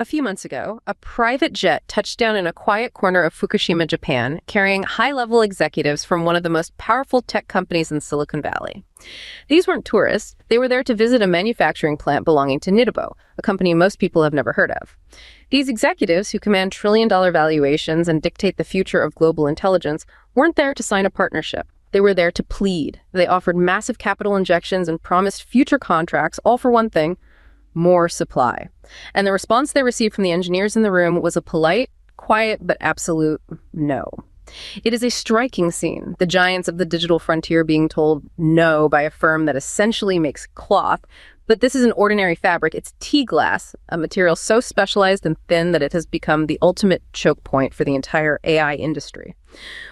A few months ago, a private jet touched down in a quiet corner of Fukushima, Japan, carrying high-level executives from one of the most powerful tech companies in Silicon Valley. These weren't tourists. They were there to visit a manufacturing plant belonging to Nidabo, a company most people have never heard of. These executives, who command trillion-dollar valuations and dictate the future of global intelligence, weren't there to sign a partnership. They were there to plead. They offered massive capital injections and promised future contracts, all for one thing: more supply. And the response they received from the engineers in the room was a polite, quiet, but absolute no. It is a striking scene, the giants of the digital frontier being told no by a firm that essentially makes cloth. But this isn't ordinary fabric, it's tea glass, a material so specialized and thin that it has become the ultimate choke point for the entire AI industry.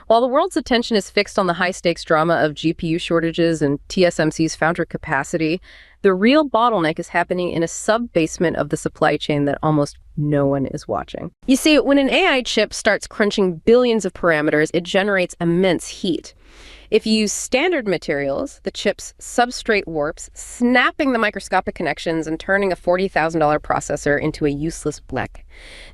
While the world's attention is fixed on the high-stakes drama of GPU shortages and TSMC's foundry capacity, the real bottleneck is happening in a sub-basement of the supply chain that almost no one is watching. You see, when an AI chip starts crunching billions of parameters, it generates immense heat. If you use standard materials, the chip's substrate warps, snapping the microscopic connections and turning a $40,000 processor into a useless bleck.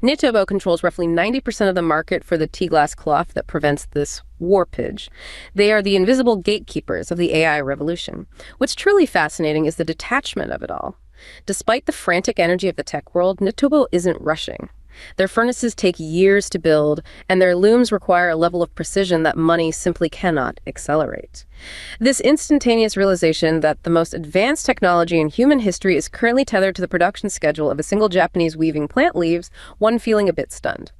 Nidabo controls roughly 90% of the market for the tea glass cloth that prevents this warpage. They are the invisible gatekeepers of the AI revolution. What's truly fascinating is the detachment of it all. Despite the frantic energy of the tech world, Nidabo isn't rushing. Their furnaces take years to build, and their looms require a level of precision that money simply cannot accelerate. This instantaneous realization that the most advanced technology in human history is currently tethered to the production schedule of a single Japanese weaving plant leaves one feeling a bit stunned.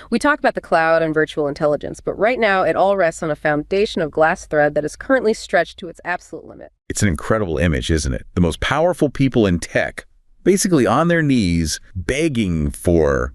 We talk about the cloud and virtual intelligence, but right now it all rests on a foundation of glass thread that is currently stretched to its absolute limit. It's an incredible image, isn't it? The most powerful people in tech, basically on their knees, begging for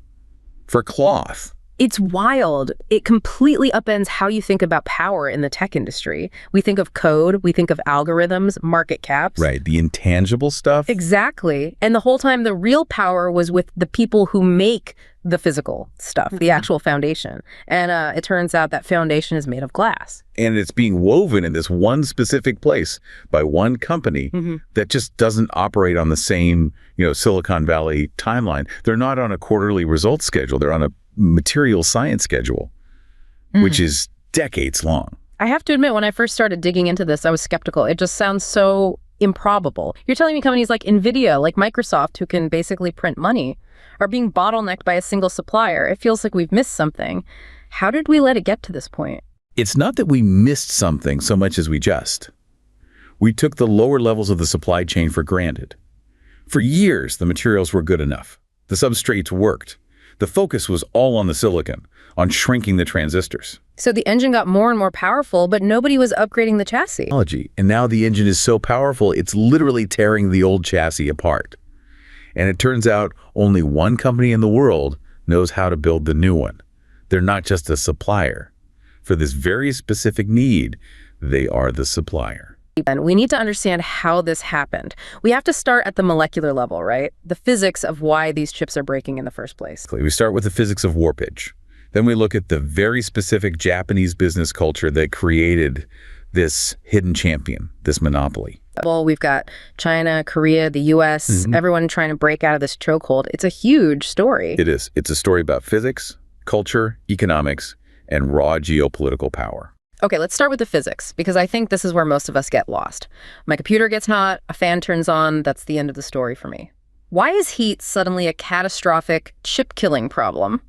cloth. It's wild. It completely upends how you think about power in the tech industry. We think of code, we think of algorithms, market caps. Right, the intangible stuff. Exactly. And the whole time, the real power was with the people who make the physical stuff, the actual foundation. And it turns out that foundation is made of glass. And it's being woven in this one specific place by one company that just doesn't operate on the same, Silicon Valley timeline. They're not on a quarterly results schedule. They're on a material science schedule, which is decades long. I have to admit, when I first started digging into this, I was skeptical. It just sounds so improbable. You're telling me companies like NVIDIA, like Microsoft, who can basically print money, are being bottlenecked by a single supplier. It feels like we've missed something. How did we let it get to this point? It's not that we missed something so much as we took the lower levels of the supply chain for granted. For years, the materials were good enough. The substrates worked. The focus was all on the silicon, on shrinking the transistors. So the engine got more and more powerful, but nobody was upgrading the chassis. And now the engine is so powerful, it's literally tearing the old chassis apart. And it turns out only one company in the world knows how to build the new one. They're not just a supplier. For this very specific need, they are the supplier. And we need to understand how this happened. We have to start at the molecular level, right? The physics of why these chips are breaking in the first place. We start with the physics of warpage. Then we look at the very specific Japanese business culture that created this hidden champion, this monopoly. Well, we've got China, Korea, the US, everyone trying to break out of this chokehold. It's a huge story. It is. It's a story about physics, culture, economics, and raw geopolitical power. Okay, let's start with the physics, because I think this is where most of us get lost. My computer gets hot, a fan turns on, that's the end of the story for me. Why is heat suddenly a catastrophic chip-killing problem?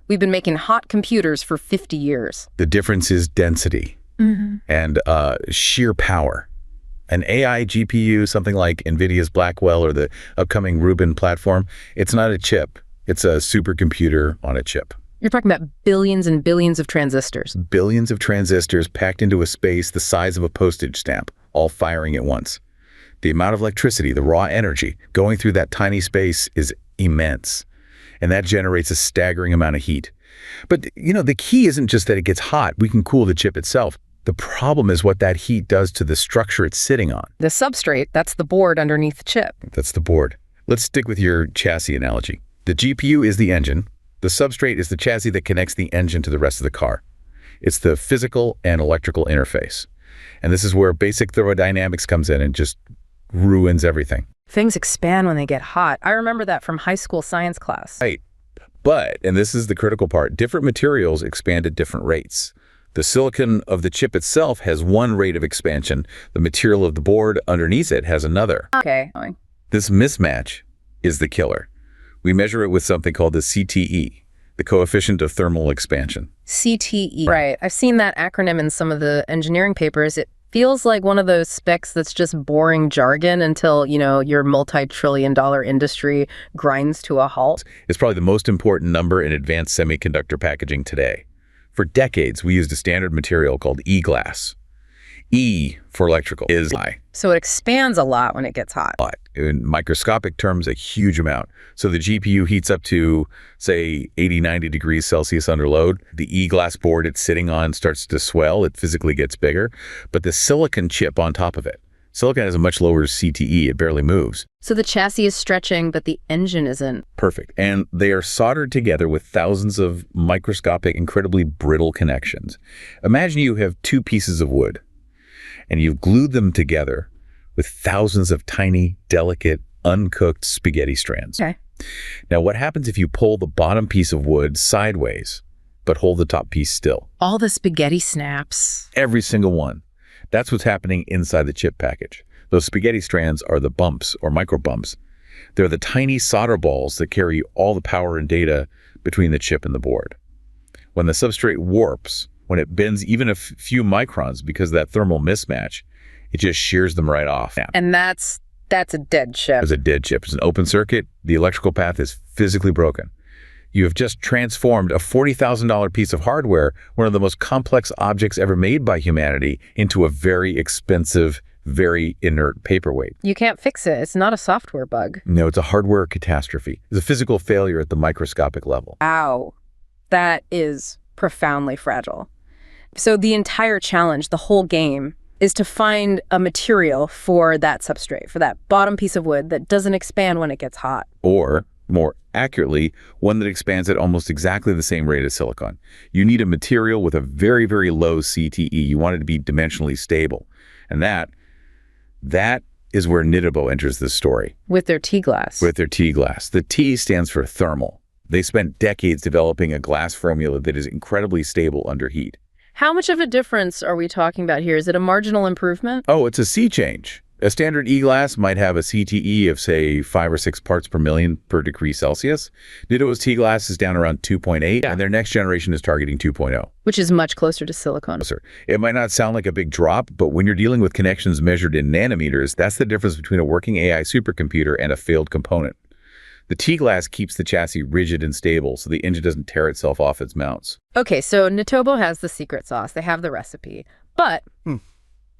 We've been making hot computers for 50 years. The difference is density and sheer power. An AI GPU, something like NVIDIA's Blackwell or the upcoming Rubin platform, it's not a chip. It's a supercomputer on a chip. You're talking about billions and billions of transistors. Billions of transistors packed into a space the size of a postage stamp, all firing at once. The amount of electricity, the raw energy, going through that tiny space is immense. And that generates a staggering amount of heat. But, the key isn't just that it gets hot. We can cool the chip itself. The problem is what that heat does to the structure it's sitting on. The substrate, that's the board underneath the chip. That's the board. Let's stick with your chassis analogy. The GPU is the engine. The substrate is the chassis that connects the engine to the rest of the car. It's the physical and electrical interface. And this is where basic thermodynamics comes in and just ruins everything. Things expand when they get hot. I remember that from high school science class. Right. But, and this is the critical part, different materials expand at different rates. The silicon of the chip itself has one rate of expansion. The material of the board underneath it has another. Okay. This mismatch is the killer. We measure it with something called the CTE, the coefficient of thermal expansion. CTE. Right. I've seen that acronym in some of the engineering papers. It feels like one of those specs that's just boring jargon until, your multi-trillion-dollar industry grinds to a halt. It's probably the most important number in advanced semiconductor packaging today. For decades, we used a standard material called E-glass. E for electrical is high. So it expands a lot when it gets hot. In microscopic terms, a huge amount. So the GPU heats up to, say, 80, 90 degrees Celsius under load. The E-glass board it's sitting on starts to swell. It physically gets bigger. But the silicon chip on top of it, silicon has a much lower CTE. It barely moves. So the chassis is stretching, but the engine isn't. Perfect. And they are soldered together with thousands of microscopic, incredibly brittle connections. Imagine you have two pieces of wood, and you've glued them together with thousands of tiny, delicate, uncooked spaghetti strands. Okay. Now, what happens if you pull the bottom piece of wood sideways, but hold the top piece still? All the spaghetti snaps. Every single one. That's what's happening inside the chip package. Those spaghetti strands are the bumps or micro bumps. They're the tiny solder balls that carry all the power and data between the chip and the board. When the substrate warps, when it bends even a few microns because of that thermal mismatch, it just shears them right off. And that's a dead chip. It's a dead chip. It's an open circuit. The electrical path is physically broken. You have just transformed a $40,000 piece of hardware, one of the most complex objects ever made by humanity, into a very expensive, very inert paperweight. You can't fix it. It's not a software bug. No, it's a hardware catastrophe. It's a physical failure at the microscopic level. Wow. That is profoundly fragile. So the entire challenge, the whole game, is to find a material for that substrate, for that bottom piece of wood that doesn't expand when it gets hot. Or, more accurately, one that expands at almost exactly the same rate as silicon. You need a material with a very, very low CTE. You want it to be dimensionally stable. And that is where Nidabo enters the story. With their T-glass. With their T-glass. The T stands for thermal. They spent decades developing a glass formula that is incredibly stable under heat. How much of a difference are we talking about here? Is it a marginal improvement? Oh, it's a sea change. A standard E-glass might have a CTE of, say, 5 or 6 parts per million per degree Celsius. Nidabo's T-glass is down around 2.8, and their next generation is targeting 2.0. Which is much closer to silicon. It might not sound like a big drop, but when you're dealing with connections measured in nanometers, that's the difference between a working AI supercomputer and a failed component. The T-glass keeps the chassis rigid and stable so the engine doesn't tear itself off its mounts. Okay, so Nidabo has the secret sauce. They have the recipe. But,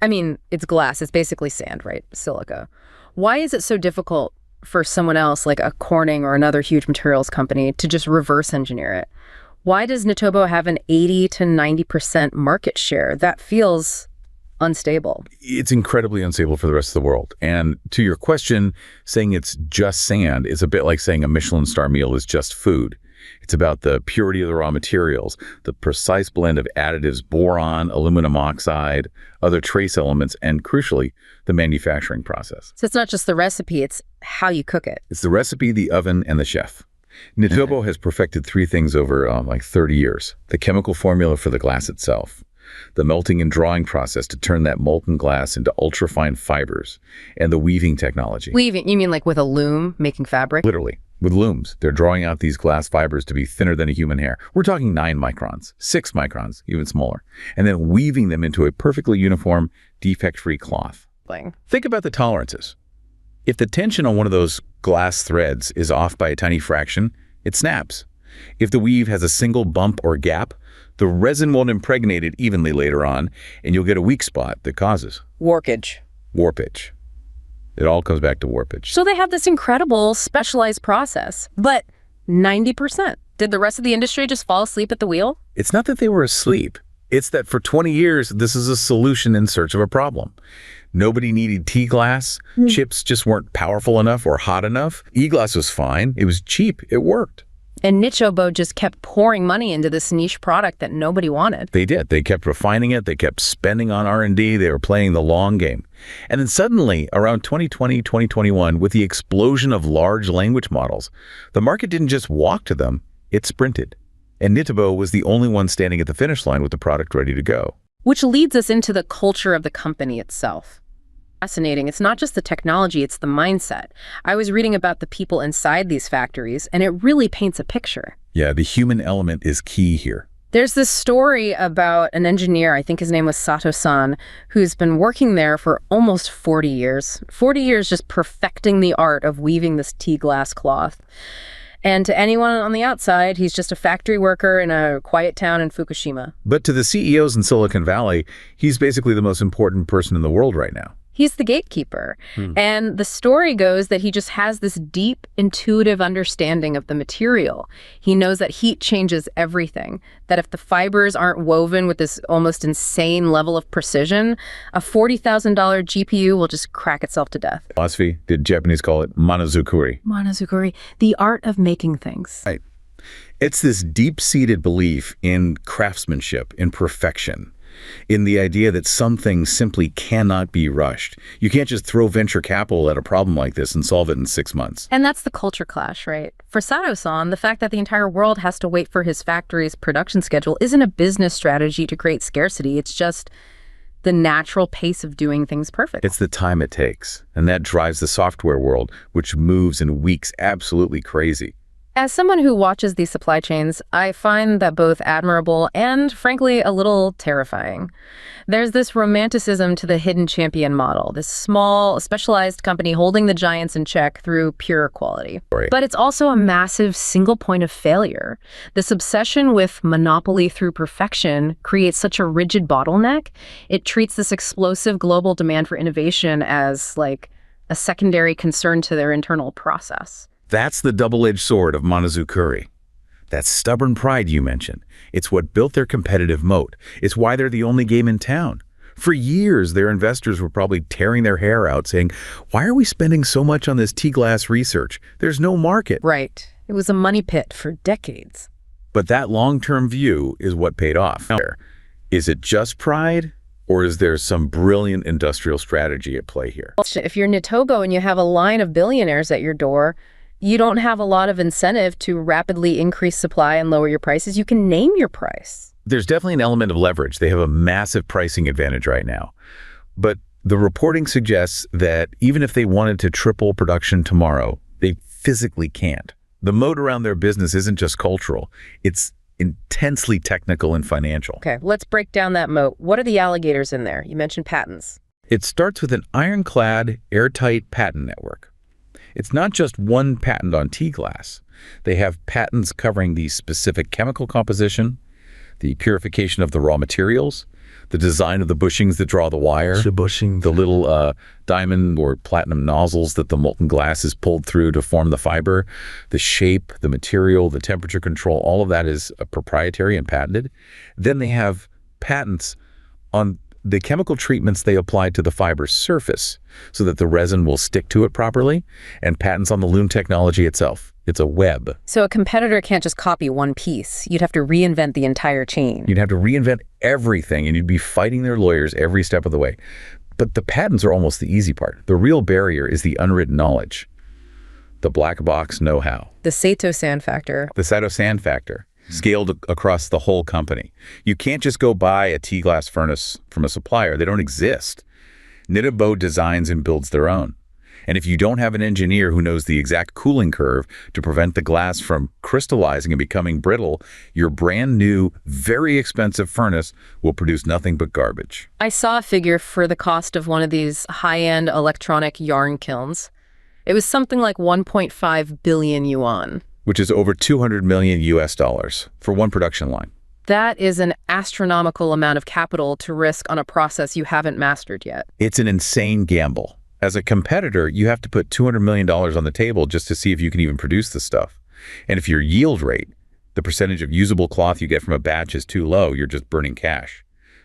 I mean, it's glass. It's basically sand, right? Silica. Why is it so difficult for someone else, like a Corning or another huge materials company, to just reverse engineer it? Why does Nidabo have an 80 to 90% market share? That feels unstable. It's incredibly unstable for the rest of the world. And to your question, saying it's just sand is a bit like saying a Michelin star meal is just food. It's about the purity of the raw materials, the precise blend of additives, boron, aluminum oxide, other trace elements, and crucially, the manufacturing process. So it's not just the recipe, it's how you cook it. It's the recipe, the oven, and the chef. Nidabo has perfected 3 things over like 30 years. The chemical formula for the glass itself, the melting and drawing process to turn that molten glass into ultrafine fibers, and the weaving technology. Weaving? You mean like with a loom making fabric? Literally, with looms. They're drawing out these glass fibers to be thinner than a human hair. We're talking 9 microns, 6 microns, even smaller, and then weaving them into a perfectly uniform, defect-free cloth. Think about the tolerances. If the tension on one of those glass threads is off by a tiny fraction, it snaps. If the weave has a single bump or gap, the resin won't impregnate it evenly later on, and you'll get a weak spot that causes warpage. Warpage. It all comes back to warpage. So they have this incredible specialized process, but 90%. Did the rest of the industry just fall asleep at the wheel? It's not that they were asleep. It's that for 20 years, this is a solution in search of a problem. Nobody needed T-glass. Chips just weren't powerful enough or hot enough. E-glass was fine. It was cheap. It worked. And Nidabo just kept pouring money into this niche product that nobody wanted. They did. They kept refining it. They kept spending on R&D. They were playing the long game. And then suddenly, around 2020, 2021, with the explosion of large language models, the market didn't just walk to them, it sprinted. And Nidabo was the only one standing at the finish line with the product ready to go. Which leads us into the culture of the company itself. Fascinating. It's not just the technology, it's the mindset. I was reading about the people inside these factories, and it really paints a picture. Yeah, the human element is key here. There's this story about an engineer, I think his name was Sato-san, who's been working there for almost 40 years. 40 years just perfecting the art of weaving this tea glass cloth. And to anyone on the outside, he's just a factory worker in a quiet town in Fukushima. But to the CEOs in Silicon Valley, he's basically the most important person in the world right now. He's the gatekeeper. And the story goes that he just has this deep, intuitive understanding of the material. He knows that heat changes everything, that if the fibers aren't woven with this almost insane level of precision, a $40,000 GPU will just crack itself to death. Philosophy, the Japanese call it monozukuri. Monozukuri, the art of making things. Right. It's this deep-seated belief in craftsmanship, in perfection, in the idea that some things simply cannot be rushed. You can't just throw venture capital at a problem like this and solve it in 6 months. And that's the culture clash, right? For Sato-san, the fact that the entire world has to wait for his factory's production schedule isn't a business strategy to create scarcity. It's just the natural pace of doing things perfect. It's the time it takes, and that drives the software world, which moves in weeks absolutely crazy. As someone who watches these supply chains, I find that both admirable and, frankly, a little terrifying. There's this romanticism to the hidden champion model, this small, specialized company holding the giants in check through pure quality. Right. But it's also a massive single point of failure. This obsession with monopoly through perfection creates such a rigid bottleneck. It treats this explosive global demand for innovation as, like, a secondary concern to their internal process. That's the double-edged sword of monozukuri. That stubborn pride you mentioned. It's what built their competitive moat. It's why they're the only game in town. For years, their investors were probably tearing their hair out saying, why are we spending so much on this tea glass research? There's no market. Right. It was a money pit for decades. But that long-term view is what paid off. Is it just pride? Or is there some brilliant industrial strategy at play here? If you're Nidabo and you have a line of billionaires at your door, you don't have a lot of incentive to rapidly increase supply and lower your prices. You can name your price. There's definitely an element of leverage. They have a massive pricing advantage right now. But the reporting suggests that even if they wanted to triple production tomorrow, they physically can't. The moat around their business isn't just cultural. It's intensely technical and financial. Okay, let's break down that moat. What are the alligators in there? You mentioned patents. It starts with an ironclad, airtight patent network. It's not just one patent on tea glass. They have patents covering the specific chemical composition, the purification of the raw materials, the design of the bushings that draw the wire, the little diamond or platinum nozzles that the molten glass is pulled through to form the fiber, the shape, the material, the temperature control, all of that is proprietary and patented. Then they have patents on the chemical treatments they apply to the fiber's surface so that the resin will stick to it properly, and patents on the loom technology itself. It's a web. So a competitor can't just copy one piece. You'd have to reinvent the entire chain. You'd have to reinvent everything, and you'd be fighting their lawyers every step of the way. But the patents are almost the easy part. The real barrier is the unwritten knowledge, the black box know-how. The Sato-san factor. The Sato-san factor. Scaled across the whole company. You can't just go buy a tea glass furnace from a supplier. They don't exist. Nidabo designs and builds their own. And if you don't have an engineer who knows the exact cooling curve to prevent the glass from crystallizing and becoming brittle, your brand new, very expensive furnace will produce nothing but garbage. I saw a figure for the cost of one of these high-end electronic yarn kilns. It was something like 1.5 billion yuan. Which is over 200 million US dollars for one production line. That is an astronomical amount of capital to risk on a process you haven't mastered yet. It's an insane gamble. As a competitor, you have to put $200 million on the table just to see if you can even produce the stuff. And if your yield rate, the percentage of usable cloth you get from a batch, is too low, you're just burning cash.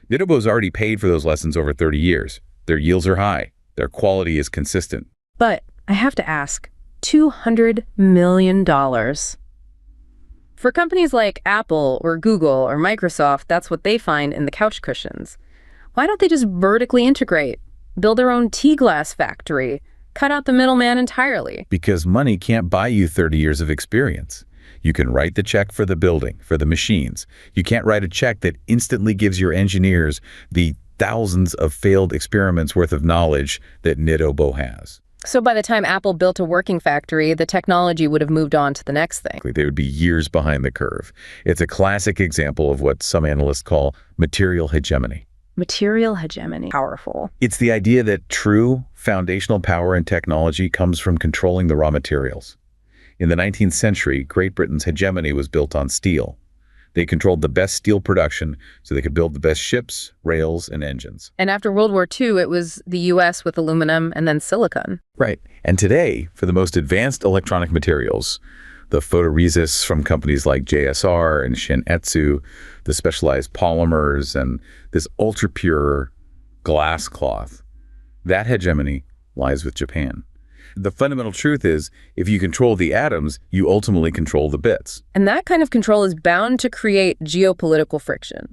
Nidabo's already paid for those lessons over 30 years. Their yields are high. Their quality is consistent. But I have to ask, $200 million. For companies like Apple or Google or Microsoft, that's what they find in the couch cushions. Why don't they just vertically integrate, build their own T-glass factory, cut out the middleman entirely? Because money can't buy you 30 years of experience. You can write the check for the building, for the machines. You can't write a check that instantly gives your engineers the thousands of failed experiments worth of knowledge that Nidabo has. So by the time Apple built a working factory, the technology would have moved on to the next thing. They would be years behind the curve. It's a classic example of what some analysts call material hegemony. Material hegemony. Powerful. It's the idea that true foundational power in technology comes from controlling the raw materials. In the 19th century, Great Britain's hegemony was built on steel. They controlled the best steel production so they could build the best ships, rails, and engines. And after World War II, it was the U.S. with aluminum and then silicon. Right. And today, for the most advanced electronic materials, the photoresists from companies like JSR and Shin-Etsu, the specialized polymers, and this ultra-pure glass cloth, that hegemony lies with Japan. The fundamental truth is, if you control the atoms, you ultimately control the bits. And that kind of control is bound to create geopolitical friction.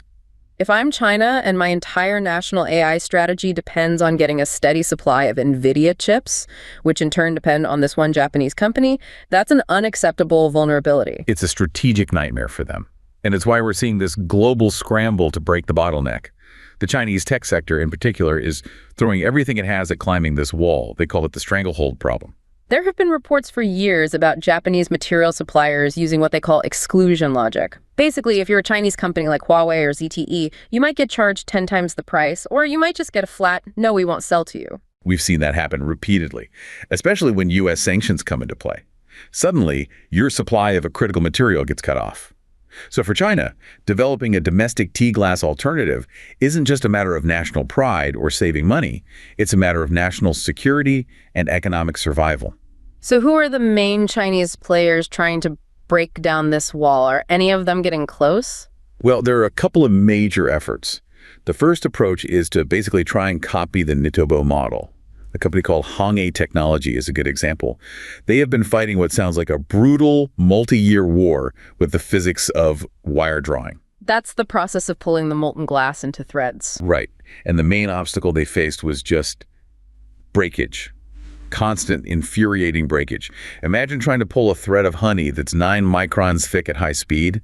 If I'm China and my entire national AI strategy depends on getting a steady supply of NVIDIA chips, which in turn depend on this one Japanese company, that's an unacceptable vulnerability. It's a strategic nightmare for them. And it's why we're seeing this global scramble to break the bottleneck. The Chinese tech sector in particular is throwing everything it has at climbing this wall. They call it the stranglehold problem. There have been reports for years about Japanese material suppliers using what they call exclusion logic. Basically, if you're a Chinese company like Huawei or ZTE, you might get charged 10 times the price, or you might just get a flat, no, we won't sell to you. We've seen that happen repeatedly, especially when U.S. sanctions come into play. Suddenly, your supply of a critical material gets cut off. So for China, developing a domestic T-glass alternative isn't just a matter of national pride or saving money. It's a matter of national security and economic survival. So who are the main Chinese players trying to break down this wall? Are any of them getting close? Well, there are a couple of major efforts. The first approach is to basically try and copy the Nidabo model. A company called Hynix Technology is a good example. They have been fighting what sounds like a brutal multi-year war with the physics of wire drawing. That's the process of pulling the molten glass into threads. Right. And the main obstacle they faced was just breakage. Constant, infuriating breakage. Imagine trying to pull a thread of honey that's 9 microns thick at high speed.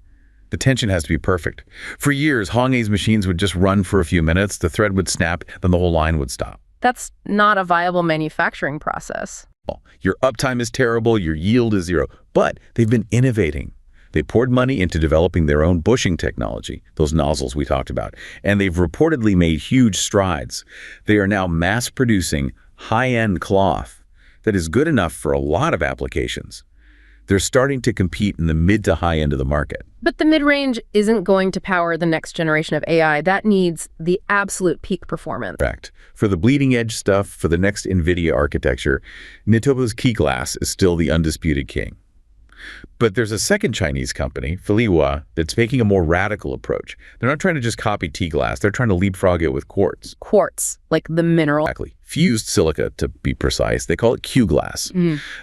The tension has to be perfect. For years, Hynix's machines would just run for a few minutes, the thread would snap, then the whole line would stop. That's not a viable manufacturing process. Your uptime is terrible, your yield is zero. But they've been innovating. They poured money into developing their own bushing technology, those nozzles we talked about, and they've reportedly made huge strides. They are now mass-producing high-end cloth that is good enough for a lot of applications. They're starting to compete in the mid to high end of the market. But the mid-range isn't going to power the next generation of AI. That needs the absolute peak performance. Correct. For the bleeding edge stuff, for the next NVIDIA architecture, Nidabo's key glass is still the undisputed king. But there's a second Chinese company, Filiwa, that's taking a more radical approach. They're not trying to just copy T-glass. They're trying to leapfrog it with quartz. Quartz, like the mineral. Exactly. Fused silica, to be precise. They call it Q-glass.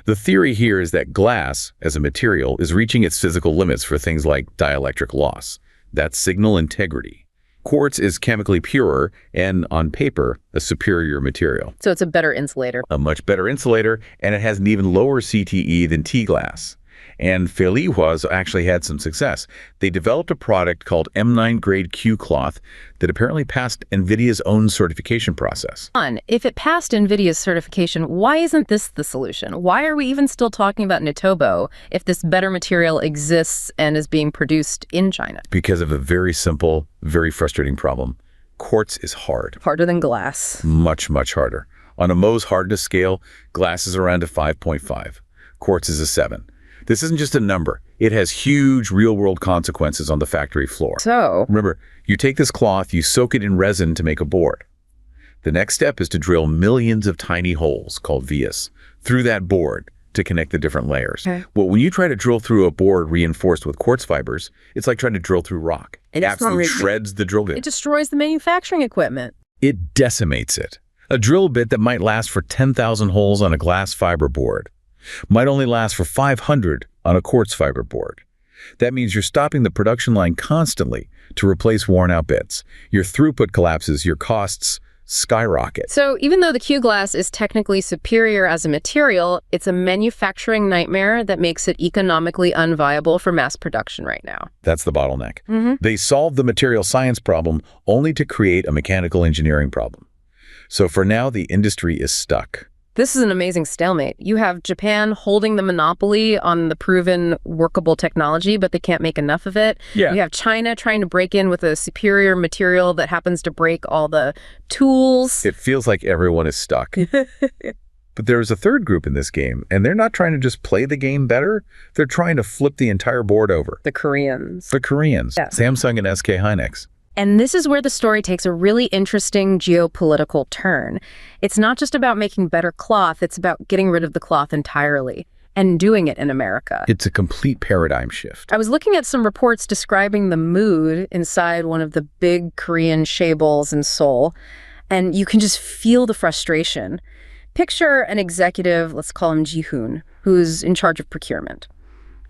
The theory here is that glass, as a material, is reaching its physical limits for things like dielectric loss. That's signal integrity. Quartz is chemically purer and, on paper, a superior material. So it's a better insulator. A much better insulator, and it has an even lower CTE than T-glass. And Filiwa's actually had some success. They developed a product called M9 grade Q cloth that apparently passed NVIDIA's own certification process. If it passed NVIDIA's certification, why isn't this the solution? Why are we even still talking about Nidabo if this better material exists and is being produced in China? Because of a very simple, very frustrating problem. Quartz is hard. Harder than glass. Much, much harder. On a Mohs hardness scale, glass is around a 5.5. Quartz is a 7. This isn't just a number. It has huge real-world consequences on the factory floor. So, remember, you take this cloth, you soak it in resin to make a board. The next step is to drill millions of tiny holes, called vias, through that board to connect the different layers. Okay. Well, when you try to drill through a board reinforced with quartz fibers, it's like trying to drill through rock. It absolutely shreds the drill bit. It destroys the manufacturing equipment. It decimates it. A drill bit that might last for 10,000 holes on a glass fiber board might only last for 500 on a quartz fiber board. That means you're stopping the production line constantly to replace worn-out bits. Your throughput collapses, your costs skyrocket. So even though the Q-glass is technically superior as a material, it's a manufacturing nightmare that makes it economically unviable for mass production right now. That's the bottleneck. They solved the material science problem only to create a mechanical engineering problem. So for now, the industry is stuck. This is an amazing stalemate. You have Japan holding the monopoly on the proven workable technology, but they can't make enough of it. Yeah. You have China trying to break in with a superior material that happens to break all the tools. It feels like everyone is stuck. But there's a third group in this game, and they're not trying to just play the game better. They're trying to flip the entire board over. The Koreans. The Koreans, Yeah. Samsung and SK Hynix. And this is where the story takes a really interesting geopolitical turn. It's not just about making better cloth, it's about getting rid of the cloth entirely and doing it in America. It's a complete paradigm shift. I was looking at some reports describing the mood inside one of the big Korean chaebols in Seoul, and you can just feel the frustration. Picture an executive, let's call him Ji-hoon, who's in charge of procurement.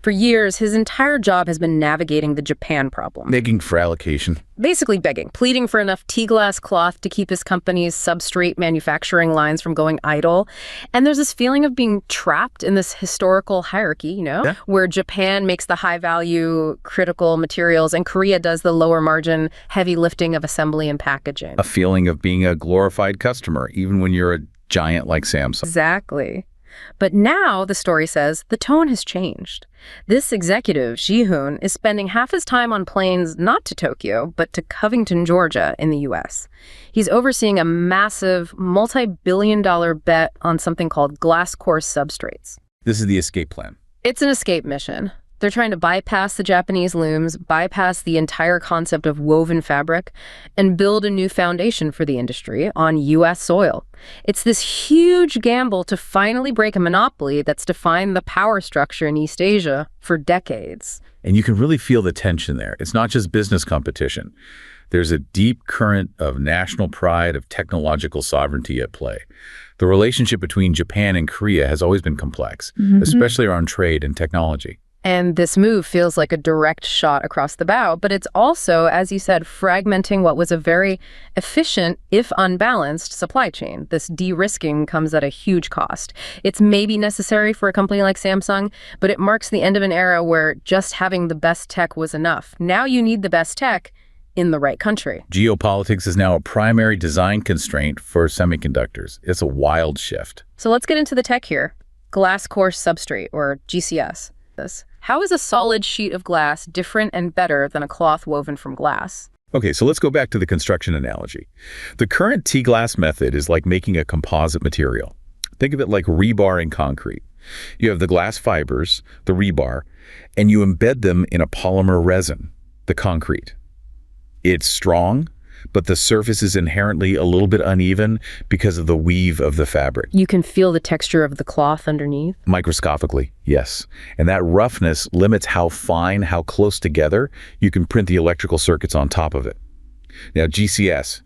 For years, his entire job has been navigating the Japan problem. Begging for allocation. Basically begging, pleading for enough T-glass cloth to keep his company's substrate manufacturing lines from going idle. And there's this feeling of being trapped in this historical hierarchy, where Japan makes the high-value critical materials and Korea does the lower-margin heavy lifting of assembly and packaging. A feeling of being a glorified customer, even when you're a giant like Samsung. Exactly. But now, the story says, the tone has changed. This executive, Ji-hoon, is spending half his time on planes not to Tokyo, but to Covington, Georgia, in the U.S. He's overseeing a massive, multi-billion-dollar bet on something called Glass Core Substrates. This is the escape plan. It's an escape mission. They're trying to bypass the Japanese looms, bypass the entire concept of woven fabric, and build a new foundation for the industry on U.S. soil. It's this huge gamble to finally break a monopoly that's defined the power structure in East Asia for decades. And you can really feel the tension there. It's not just business competition. There's a deep current of national pride, of technological sovereignty at play. The relationship between Japan and Korea has always been complex, especially around trade and technology. And this move feels like a direct shot across the bow, but it's also, as you said, fragmenting what was a very efficient, if unbalanced, supply chain. This de-risking comes at a huge cost. It's maybe necessary for a company like Samsung, but it marks the end of an era where just having the best tech was enough. Now you need the best tech in the right country. Geopolitics is now a primary design constraint for semiconductors. It's a wild shift. So let's get into the tech here. Glass Core Substrate, or GCS. How is a solid sheet of glass different and better than a cloth woven from glass? Okay, so let's go back to the construction analogy. The current T-glass method is like making a composite material. Think of it like rebar in concrete. You have the glass fibers, the rebar, and you embed them in a polymer resin, the concrete. It's strong, but the surface is inherently a little bit uneven because of the weave of the fabric. You can feel the texture of the cloth underneath? Microscopically, yes. And that roughness limits how fine, how close together you can print the electrical circuits on top of it. Now, GCS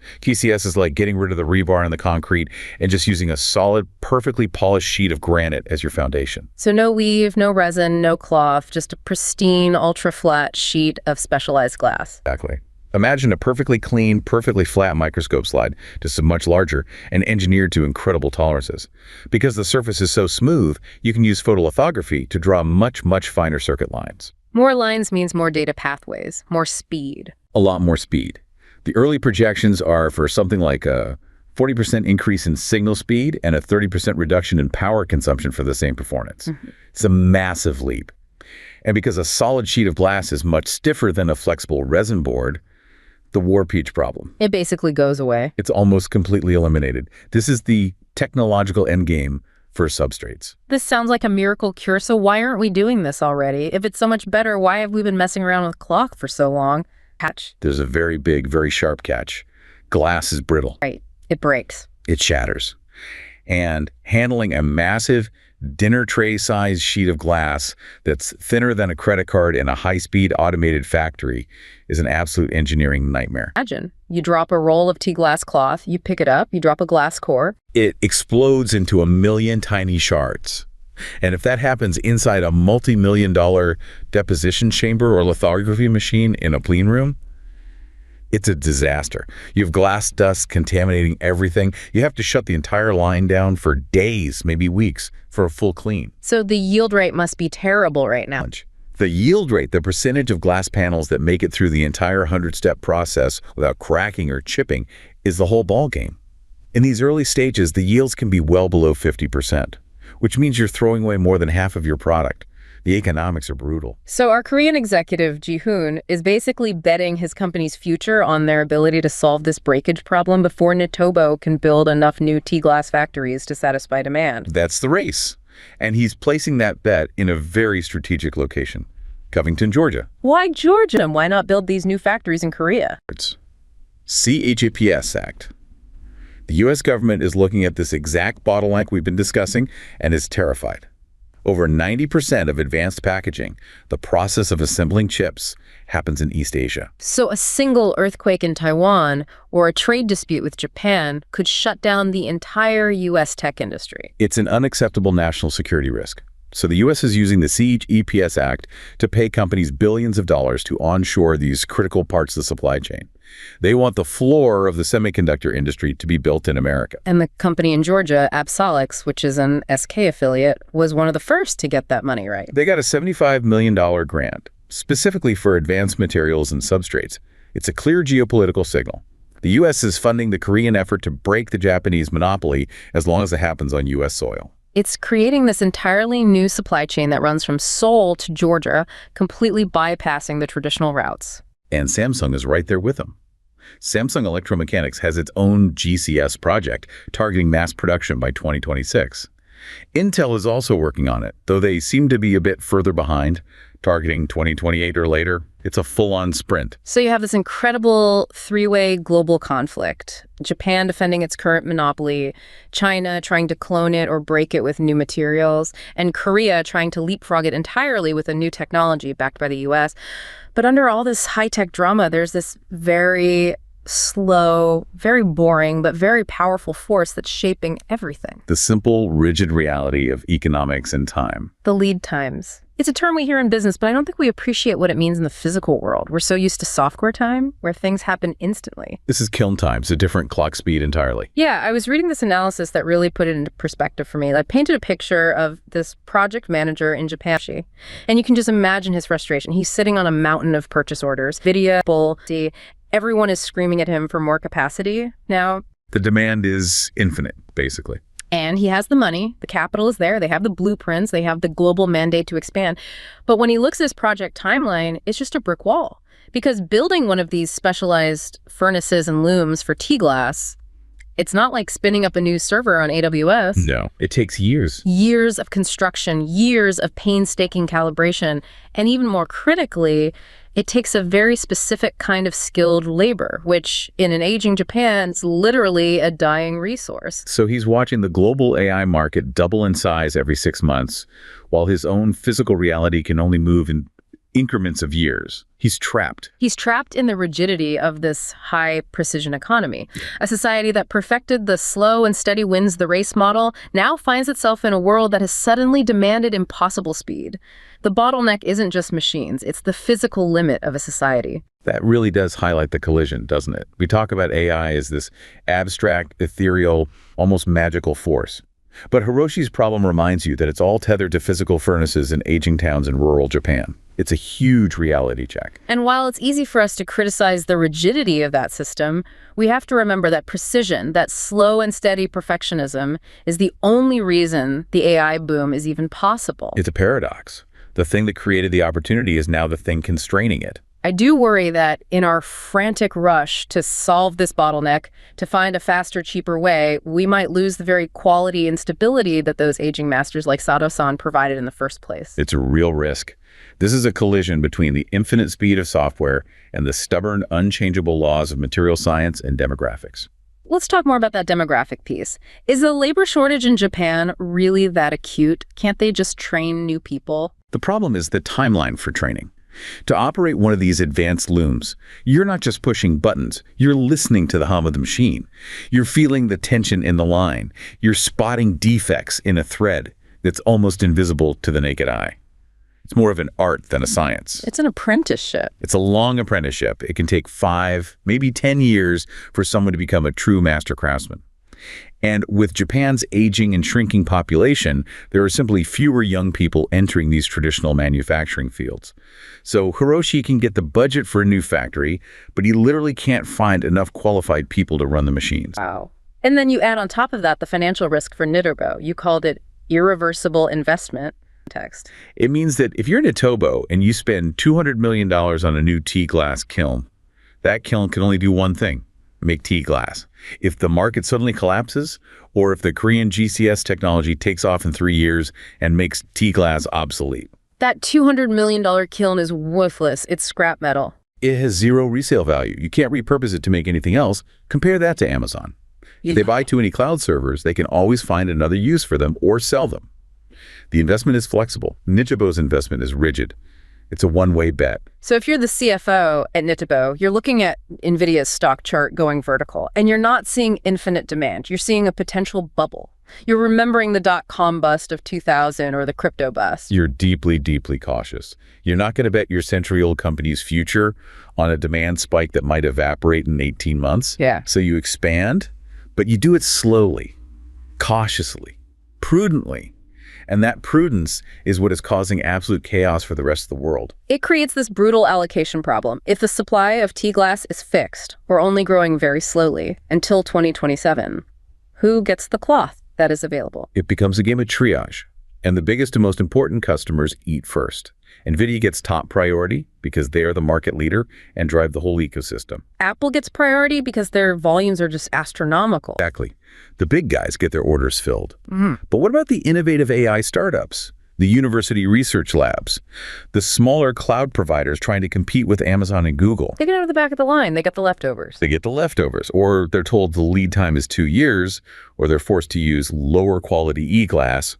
is like getting rid of the rebar and the concrete and just using a solid, perfectly polished sheet of granite as your foundation. So no weave, no resin, no cloth, just a pristine, ultra-flat sheet of specialized glass. Exactly. Imagine a perfectly clean, perfectly flat microscope slide, just much larger and engineered to incredible tolerances. Because the surface is so smooth, you can use photolithography to draw much, much finer circuit lines. More lines means more data pathways, more speed. A lot more speed. The early projections are for something like a 40% increase in signal speed and a 30% reduction in power consumption for the same performance. It's a massive leap. And because a solid sheet of glass is much stiffer than a flexible resin board, the warpage problem. It basically goes away. It's almost completely eliminated. This is the technological endgame for substrates. This sounds like a miracle cure, so why aren't we doing this already? If it's so much better, why have we been messing around with cloth for so long? Catch. There's a very big, very sharp catch. Glass is brittle. Right. It breaks. It shatters. And handling a massive dinner tray-sized sheet of glass that's thinner than a credit card in a high-speed automated factory is an absolute engineering nightmare. Imagine, you drop a roll of T-glass cloth, you pick it up, you drop a glass core. It explodes into a million tiny shards. And if that happens inside a multi-million-dollar deposition chamber or lithography machine in a clean room, it's a disaster. You have glass dust contaminating everything. You have to shut the entire line down for days, maybe weeks, for a full clean. So the yield rate must be terrible right now. The yield rate, the percentage of glass panels that make it through the entire 100-step process without cracking or chipping, is the whole ballgame. In these early stages, the yields can be well below 50%, which means you're throwing away more than half of your product. The economics are brutal. So our Korean executive, Ji-hoon, is basically betting his company's future on their ability to solve this breakage problem before Nidabo can build enough new T-glass factories to satisfy demand. That's the race. And he's placing that bet in a very strategic location, Covington, Georgia. Why Georgia? Why not build these new factories in Korea? CHIPS Act. The U.S. government is looking at this exact bottleneck we've been discussing and is terrified. Over 90% of advanced packaging, the process of assembling chips, happens in East Asia. So a single earthquake in Taiwan or a trade dispute with Japan could shut down the entire U.S. tech industry. It's an unacceptable national security risk. So the U.S. is using the CHIPS Act to pay companies billions of dollars to onshore these critical parts of the supply chain. They want the floor of the semiconductor industry to be built in America. And the company in Georgia, Absolix, which is an SK affiliate, was one of the first to get that money right. They got a $75 million grant, specifically for advanced materials and substrates. It's a clear geopolitical signal. The U.S. is funding the Korean effort to break the Japanese monopoly as long as it happens on U.S. soil. It's creating this entirely new supply chain that runs from Seoul to Georgia, completely bypassing the traditional routes. And Samsung is right there with them. Samsung Electromechanics has its own GCS project targeting mass production by 2026. Intel is also working on it, though they seem to be a bit further behind, targeting 2028 or later. It's a full-on sprint. So you have this incredible three-way global conflict. Japan defending its current monopoly, China trying to clone it or break it with new materials, and Korea trying to leapfrog it entirely with a new technology backed by the U.S. But under all this high-tech drama, there's this very slow, very boring, but very powerful force that's shaping everything. The simple, rigid reality of economics and time. The lead times. It's a term we hear in business, but I don't think we appreciate what it means in the physical world. We're so used to software time, where things happen instantly. This is kiln time. It's a different clock speed entirely. Yeah, I was reading this analysis that really put it into perspective for me. I painted a picture of this project manager in Japan, and you can just imagine his frustration. He's sitting on a mountain of purchase orders. Everyone is screaming at him for more capacity now. The demand is infinite, basically. And he has the money, the capital is there, they have the blueprints, they have the global mandate to expand. But when he looks at his project timeline, it's just a brick wall. Because building one of these specialized furnaces and looms for T-glass, it's not like spinning up a new server on AWS. No, it takes years. Years of construction, years of painstaking calibration, and even more critically, it takes a very specific kind of skilled labor, which in an aging Japan is literally a dying resource. So he's watching the global AI market double in size every 6 months, while his own physical reality can only move in increments of years. He's trapped. He's trapped in the rigidity of this high-precision economy. A society that perfected the slow and steady wins the race model now finds itself in a world that has suddenly demanded impossible speed. The bottleneck isn't just machines, it's the physical limit of a society. That really does highlight the collision, doesn't it? We talk about AI as this abstract, ethereal, almost magical force. But Hiroshi's problem reminds you that it's all tethered to physical furnaces in aging towns in rural Japan. It's a huge reality check. And while it's easy for us to criticize the rigidity of that system, we have to remember that precision, that slow and steady perfectionism, is the only reason the AI boom is even possible. It's a paradox. The thing that created the opportunity is now the thing constraining it. I do worry that in our frantic rush to solve this bottleneck, to find a faster, cheaper way, we might lose the very quality and stability that those aging masters like Sato-san provided in the first place. It's a real risk. This is a collision between the infinite speed of software and the stubborn, unchangeable laws of material science and demographics. Let's talk more about that demographic piece. Is the labor shortage in Japan really that acute? Can't they just train new people? The problem is the timeline for training. To operate one of these advanced looms, you're not just pushing buttons, you're listening to the hum of the machine. You're feeling the tension in the line. You're spotting defects in a thread. It's almost invisible to the naked eye. It's more of an art than a science. It's an apprenticeship. It's a long apprenticeship. It can take 5, maybe 10 years for someone to become a true master craftsman. And with Japan's aging and shrinking population, there are simply fewer young people entering these traditional manufacturing fields. So Hiroshi can get the budget for a new factory, but he literally can't find enough qualified people to run the machines. Wow. And then you add on top of that the financial risk for Nidabo. You called it irreversible investment. Text. It means that if you're Nidabo and you spend $200 million on a new tea glass kiln, that kiln can only do one thing: make tea glass. If the market suddenly collapses, or if the Korean GCS technology takes off in 3 years and makes tea glass obsolete, that $200 million kiln is worthless. It's scrap metal. It has zero resale value. You can't repurpose it to make anything else. Compare that to Amazon. If they buy too many cloud servers, they can always find another use for them or sell them. The investment is flexible. Nidabo's investment is rigid. It's a one-way bet. So if you're the CFO at Nidabo, you're looking at NVIDIA's stock chart going vertical, and you're not seeing infinite demand. You're seeing a potential bubble. You're remembering the dot-com bust of 2000 or the crypto bust. You're deeply, deeply cautious. You're not going to bet your century-old company's future on a demand spike that might evaporate in 18 months. Yeah. So you expand, but you do it slowly, cautiously, prudently. And that prudence is what is causing absolute chaos for the rest of the world. It creates this brutal allocation problem. If the supply of tea glass is fixed, or only growing very slowly, until 2027, who gets the cloth that is available? It becomes a game of triage, and the biggest and most important customers eat first. NVIDIA gets top priority because they are the market leader and drive the whole ecosystem. Apple gets priority because their volumes are just astronomical. Exactly. The big guys get their orders filled. But what about the innovative AI startups, the university research labs, the smaller cloud providers trying to compete with Amazon and Google? They get out of the back of the line. They get the leftovers. They get the leftovers, or they're told the lead time is 2 years, or they're forced to use lower quality e-glass,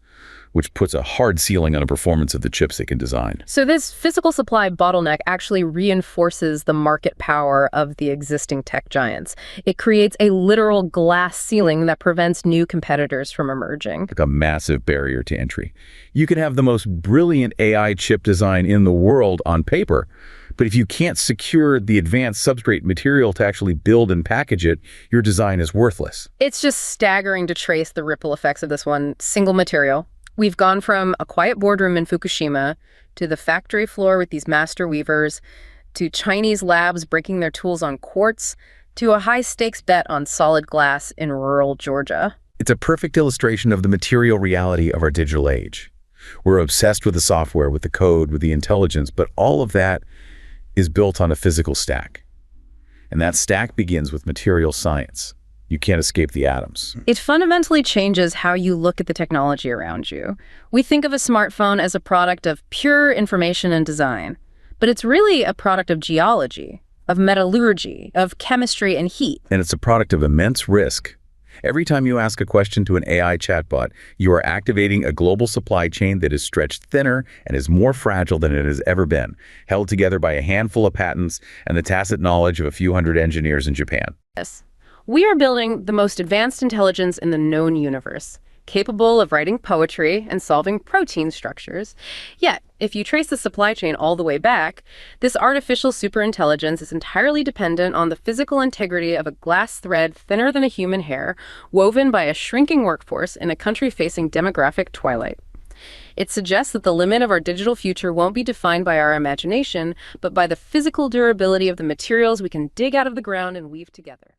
which puts a hard ceiling on the performance of the chips they can design. So this physical supply bottleneck actually reinforces the market power of the existing tech giants. It creates a literal glass ceiling that prevents new competitors from emerging. Like a massive barrier to entry. You can have the most brilliant AI chip design in the world on paper, but if you can't secure the advanced substrate material to actually build and package it, your design is worthless. It's just staggering to trace the ripple effects of this one single material. We've gone from a quiet boardroom in Fukushima to the factory floor with these master weavers, to Chinese labs breaking their tools on quartz, to a high-stakes bet on solid glass in rural Georgia. It's a perfect illustration of the material reality of our digital age. We're obsessed with the software, with the code, with the intelligence, but all of that is built on a physical stack. And that stack begins with material science. You can't escape the atoms. It fundamentally changes how you look at the technology around you. We think of a smartphone as a product of pure information and design, but it's really a product of geology, of metallurgy, of chemistry and heat. And it's a product of immense risk. Every time you ask a question to an AI chatbot, you are activating a global supply chain that is stretched thinner and is more fragile than it has ever been, held together by a handful of patents and the tacit knowledge of a few hundred engineers in Japan. Yes. We are building the most advanced intelligence in the known universe, capable of writing poetry and solving protein structures. Yet, if you trace the supply chain all the way back, this artificial superintelligence is entirely dependent on the physical integrity of a glass thread thinner than a human hair, woven by a shrinking workforce in a country facing demographic twilight. It suggests that the limit of our digital future won't be defined by our imagination, but by the physical durability of the materials we can dig out of the ground and weave together.